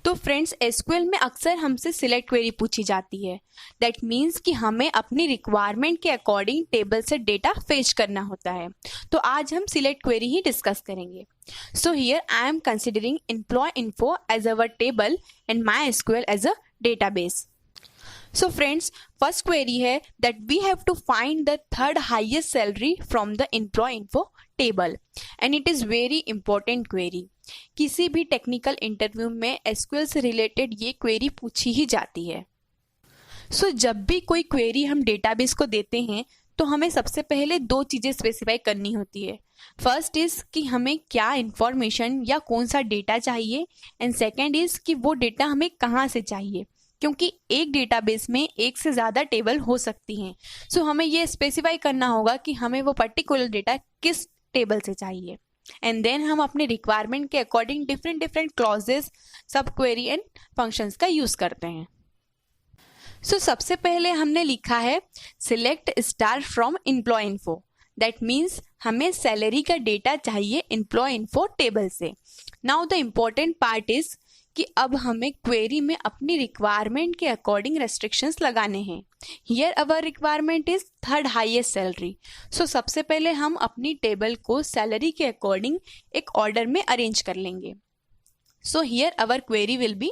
तो friends SQL में अक्सर हमसे सिलेक्ट क्वेरी पूछी जाती है। दैट मीन्स कि हमें अपनी रिक्वायरमेंट के अकॉर्डिंग टेबल से डेटा फेच करना होता है। तो आज हम सिलेक्ट क्वेरी ही डिस्कस करेंगे। So here I am considering employ info as our table and my SQL as a database. So friends, first query है that we have to find the third highest salary from the employee info table and it is very important query। किसी भी technical interview में SQL से related ये query पूछी ही जाती है। सो जब भी कोई क्वेरी हम डेटाबेस को देते हैं तो हमें सबसे पहले दो चीज़ें स्पेसिफाई करनी होती है। फर्स्ट इज़ कि हमें क्या इंफॉर्मेशन या कौन सा डेटा चाहिए एंड सेकेंड इज़ कि वो डेटा हमें कहाँ से चाहिए, क्योंकि एक डेटाबेस में एक से ज़्यादा टेबल हो सकती हैं। सो हमें ये स्पेसिफाई करना होगा कि हमें वो पर्टिकुलर डेटा किस टेबल से चाहिए एंड देन हम अपने रिक्वायरमेंट के अकॉर्डिंग डिफरेंट क्लॉजेस, सब क्वेरी एंड फंक्शंस का यूज़ करते हैं। सो सबसे पहले हमने लिखा है select star from employ info. That means हमें सैलरी का डेटा चाहिए एम्प्लॉय इन्फो टेबल से। Now the important part is कि अब हमें क्वेरी में अपनी रिक्वायरमेंट के अकॉर्डिंग रेस्ट्रिक्शंस लगाने हैं। Here our requirement is third highest salary. So सबसे पहले हम अपनी टेबल को सैलरी के अकॉर्डिंग एक ऑर्डर में अरेंज कर लेंगे। So here our query will be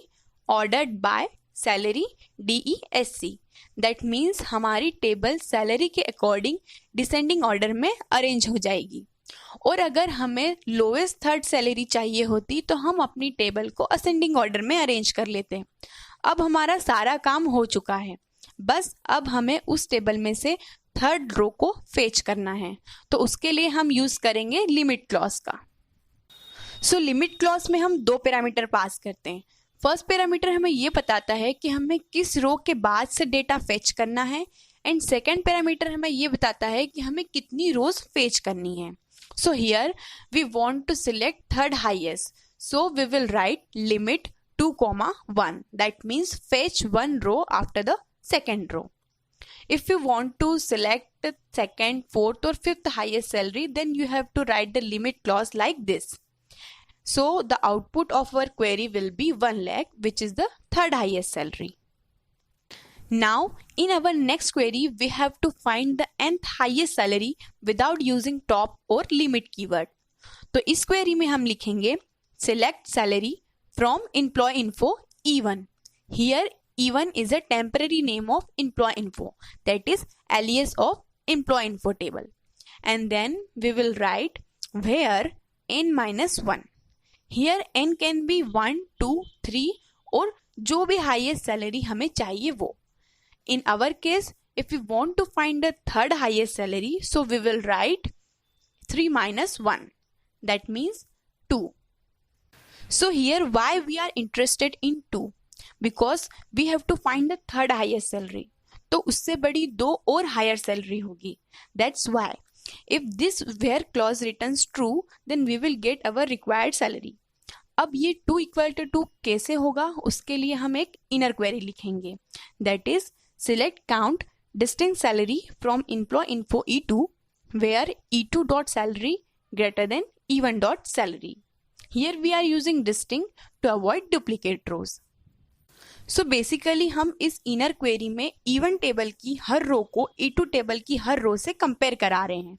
ordered by salary DESC। That means हमारी टेबल सैलरी के अकॉर्डिंग डिसेंडिंग ऑर्डर में अरेंज हो जाएगी। और अगर हमें लोएस्ट थर्ड सैलरी चाहिए होती तो हम अपनी टेबल को असेंडिंग ऑर्डर में अरेंज कर लेते। अब हमारा सारा काम हो चुका है, बस अब हमें उस टेबल में से थर्ड रो को फेच करना है। तो उसके लिए हम यूज़ करेंगे लिमिट क्लॉज का। सो लिमिट क्लॉज में हम दो पैरामीटर पास करते हैं। फर्स्ट पैरामीटर हमें ये बताता है कि हमें किस रो के बाद से डेटा फेच करना है एंड सेकेंड पैरामीटर हमें ये बताता है कि हमें कितनी रोज फेच करनी है। So here we want to select third highest. So we will write limit 2, 1. That means fetch one row after the second row. If you want to select second, fourth or fifth highest salary, then you have to write the limit clause like this. So the output of our query will be 1 lakh, which is the third highest salary. Now in our next query we have to find the nth highest salary without using top or limit keyword. तो इस query में हम लिखेंगे select salary from employee info E1. Here E1 is a temporary name of employee info, that is alias of employee info table. And then we will write where n-1. Here n can be 1, 2, 3 और जो भी highest salary हमें चाहिए वो। In our case, if we want to find the third highest salary, so we will write 3 minus 1. That means 2. So here why we are interested in 2? Because we have to find the third highest salary. तो उससे बड़ी दो और higher salary होगी. That's why. If this where clause returns true, then we will get our required salary. अब ये 2 equal to 2 कैसे होगा? उसके लिए हम एक inner query लिखेंगे. That is select count distinct salary from employee info E2 where E2 dot salary greater than E1 dot salary. Here we are using distinct to avoid duplicate rows. So basically हम इस inner query में E1 table की हर रो को E2 table की हर रो से compare करा रहे हैं।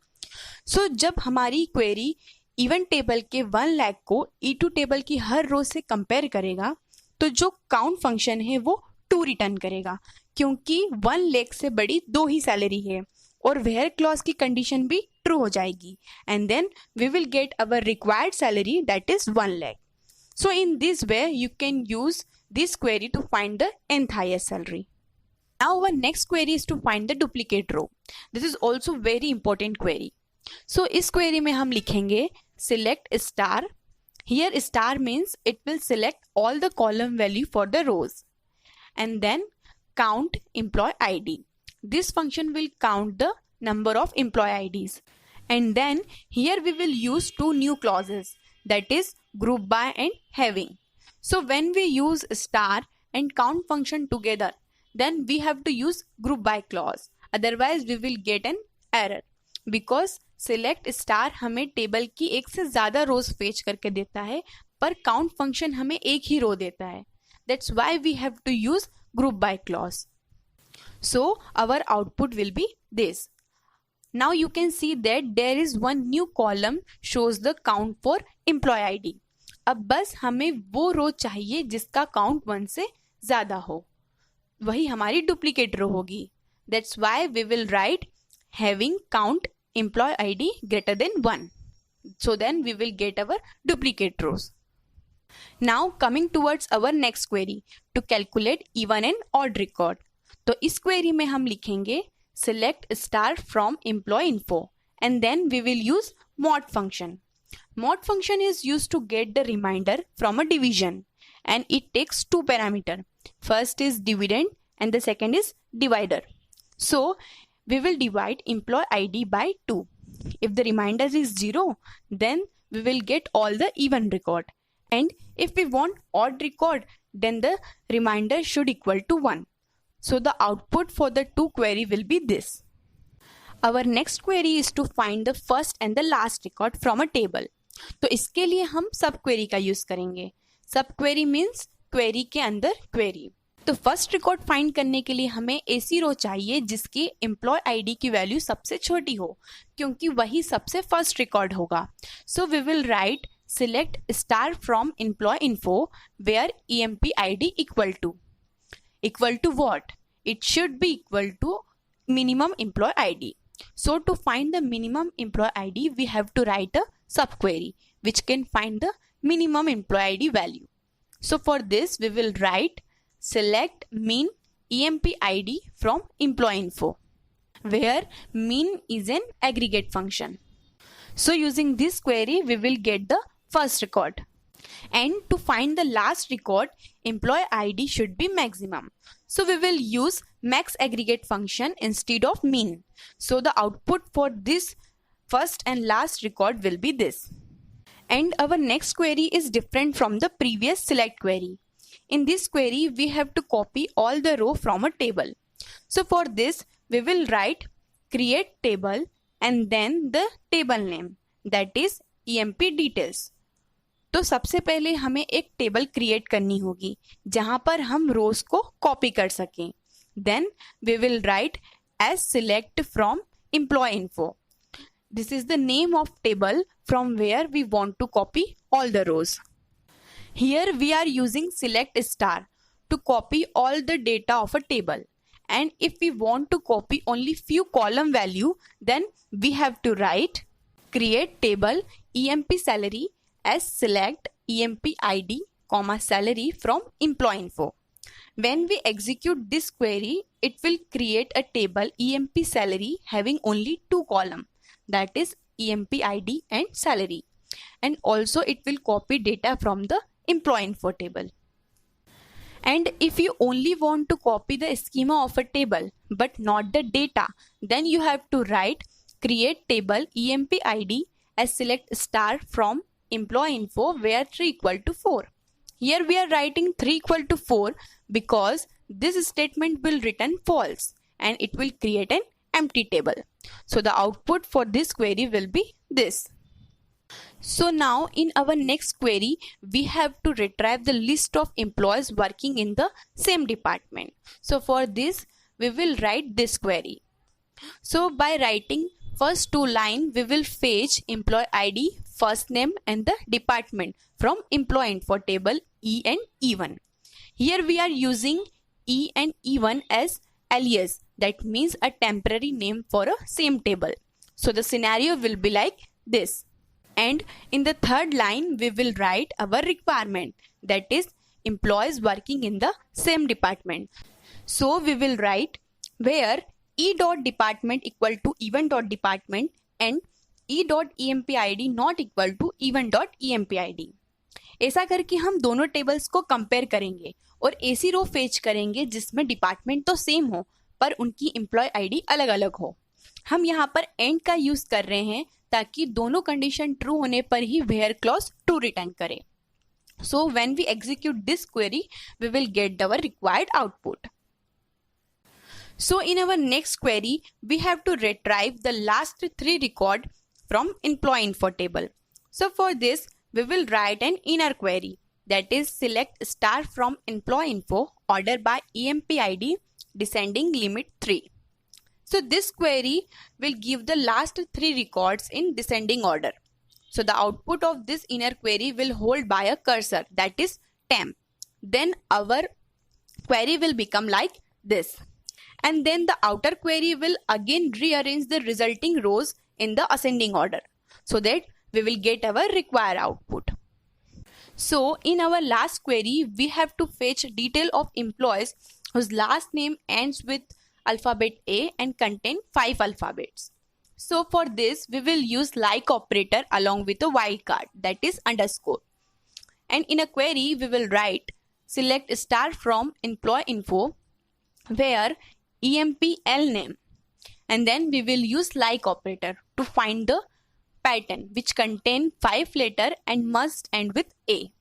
So जब हमारी क्वेरी E1 टेबल के 1 लाख को E2 टेबल की हर रो से कंपेयर करेगा तो जो काउंट फंक्शन है वो 2 रिटर्न करेगा, क्योंकि 1 लाख से बड़ी 2 ही सैलरी है और वेयर क्लॉज की कंडीशन भी ट्रू हो जाएगी and then we will get our required salary that is 1 lakh. So in this way you can use this query to find the nth highest salary. Now our next query is to find the duplicate row. This is also very important query. So इस query में हम लिखेंगे select star. Here star means it will select all the column value for the rows and then count employee ID. This function will count the number of employee IDs. And then here we will use 2 new clauses, that is group by and having. So when we use star and count function together, then we have to use group by clause. Otherwise we will get an error because select star हमें table की एक से ज़्यादा रोज fetch करके देता है पर count function हमें एक ही रो देता है। That's why we have to use group by clause. So our output will be this. Now you can see that there is one new column shows the count for employee ID. अब बस हमें वो रो चाहिए जिसका count 1 से ज़्यादा हो, वही हमारी डुप्लीकेट रो होगी. That's why we will write having count employee ID greater than 1. So then we will get our duplicate rows. Now coming towards our next query to calculate even and odd record. तो इस query में हम लिखेंगे select star from employee info and then we will use mod function. Mod function is used to get the remainder from a division and it takes two parameters. First is dividend and the second is divider. So we will divide employee ID by 2. If the remainder is 0, then we will get all the even record. And if we want odd record, then the remainder should equal to 1. So the output for the two query will be this. Our next query is to find the first and the last record from a table. तो इसके लिए हम सब query का use करेंगे. सब query means query के अंदर क्वेरी. तो फर्स्ट रिकॉर्ड फाइंड करने के लिए हमें ऐसी रो चाहिए जिसकी एम्प्लॉय आईडी की वैल्यू सबसे छोटी हो, क्योंकि वही सबसे फर्स्ट रिकॉर्ड होगा. So we will write select star from employ info where EMP ID equal to what? It should be equal to minimum employee ID. So to find the minimum employee ID, we have to write a subquery which can find the minimum employee ID value. So for this, we will write select min EMP ID from employee info, where min is an aggregate function. So using this query, we will get the first record. And to find the last record, employee ID should be maximum. So we will use max aggregate function instead of min. So the output for this first and last record will be this. And our next query is different from the previous select query. In this query, we have to copy all the row from a table. So for this, we will write create table and then the table name, that is EMP details. तो सबसे पहले हमें एक table create करनी होगी जहां पर हम रोज को कॉपी कर सकें. Then we will write as select from employ info. This is the name of table from where we want to copy all the rows. Here we are using select star to copy all the data of a table, and if we want to copy only few column value, then we have to write create table EMP salary as select EMP ID, salary from employee info. When we execute this query, it will create a table EMP salary having only two columns, that is EMP ID and salary. And also it will copy data from the employee info table. And if you only want to copy the schema of a table but not the data, then you have to write create table EMP ID as select star from employee info where 3 equal to 4. Here we are writing 3 equal to 4 because this statement will return false and it will create an empty table. So the output for this query will be this. So now in our next query, we have to retrieve the list of employees working in the same department. So for this, we will write this query. So by writing first two lines, we will fetch employee ID, first name and the department from employee info table E and E1. Here we are using E and E1 as alias, that means a temporary name for a same table. So the scenario will be like this. And in the third line, we will write our requirement, that is employees working in the same department. So we will write where E.department equal to even.department and E.empid not equal to even.empid. ऐसा करके हम दोनों tables को compare करेंगे और ऐसी रो fetch करेंगे जिसमें डिपार्टमेंट तो सेम हो पर उनकी एम्प्लॉय आईडी अलग अलग हो. हम यहाँ पर एंड का यूज कर रहे हैं ताकि दोनों कंडीशन ट्रू होने पर ही वेयर क्लॉज ट्रू रिटर्न करे. So when we execute this query, we will get our required output. So in our next query, we have to retrieve the last 3 record from employee info table. So for this, we will write an inner query that is select star from employee info order by EMP ID descending limit 3. So this query will give the last 3 records in descending order. So the output of this inner query will hold by a cursor, that is temp. Then our query will become like this. And then the outer query will again rearrange the resulting rows in the ascending order so that we will get our required output. So in our last query, we have to fetch detail of employees whose last name ends with alphabet A and contain 5 alphabets. So for this, we will use like operator along with a wildcard, that is underscore. And in a query, we will write select star from employee info where EMPL name. And then we will use like operator to find the pattern which contain 5 letter and must end with A.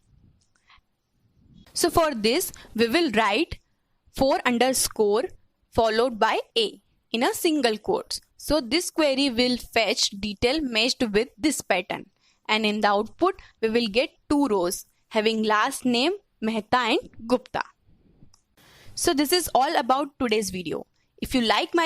So for this, we will write 4 underscore followed by A in a single quotes. So this query will fetch detail matched with this pattern, and in the output we will get 2 rows having last name Mehta and Gupta. So this is all about today's video. If you like my